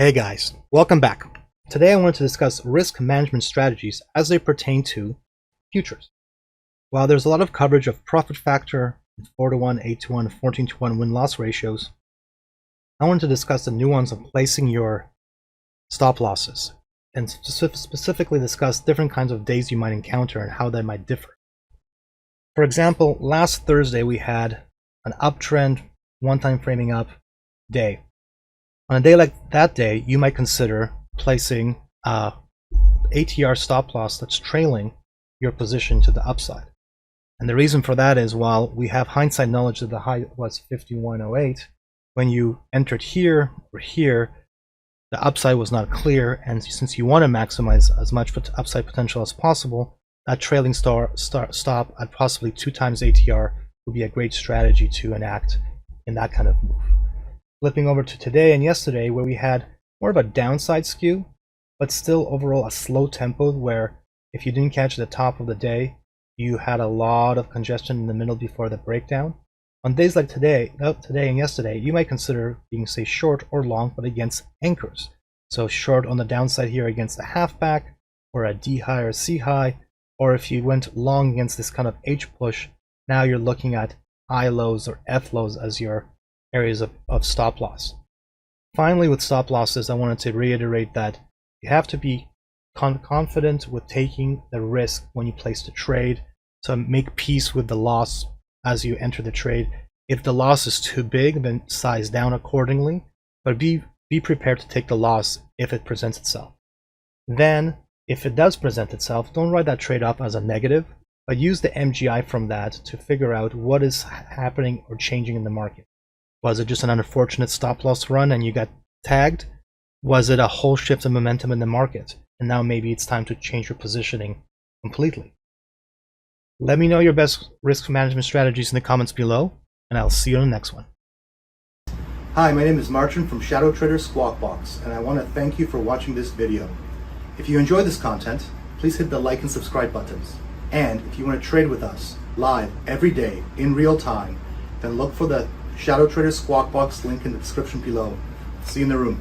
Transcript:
Hey guys, welcome back. Today I wanted to discuss risk management strategies as they pertain to futures. While there's a lot of coverage of profit factor, 4-to-1, 8-to-1, 14-to-1 win-loss ratios, I wanted to discuss the nuance of placing your stop losses and specifically discuss different kinds of days you might encounter and how they might differ. For example, last Thursday we had an uptrend, one-time framing up day. On a day like that day, you might consider placing a ATR stop loss that's trailing your position to the upside. And the reason for that is, while we have hindsight knowledge that the high was 51.08, when you entered here or here, the upside was not clear, and since you want to maximize as much upside potential as possible, that trailing stop at possibly 2 times ATR would be a great strategy to enact in that kind of move. Flipping over to today and yesterday, where we had more of a downside skew, but still overall a slow tempo, where if you didn't catch the top of the day, you had a lot of congestion in the middle before the breakdown. On days like today and yesterday, you might consider being, say, short or long, but against anchors. So short on the downside here against a halfback, or a D high or C high, or if you went long against this kind of H push, now you're looking at I lows or F lows as your areas of stop loss. Finally, with stop losses, I wanted to reiterate that you have to be confident with taking the risk when you place the trade. So make peace with the loss as you enter the trade. If the loss is too big, then size down accordingly, but be prepared to take the loss if it presents itself. Then, if it does present itself, don't write that trade off as a negative, but use the MGI from that to figure out what is happening or changing in the market. Was it just an unfortunate stop loss run and you got tagged? Was it a whole shift of momentum in the market, and now maybe it's time to change your positioning completely? Let me know your best risk management strategies in the comments below, and I'll see you on the next one. Hi, my name is Martin from ShadowTrader SquawkBox, and I want to thank you for watching this video. If you enjoy this content, please hit the like and subscribe buttons. And if you want to trade with us live every day in real time, then look for the ShadowTrader SquawkBox link in the description below. See you in the room.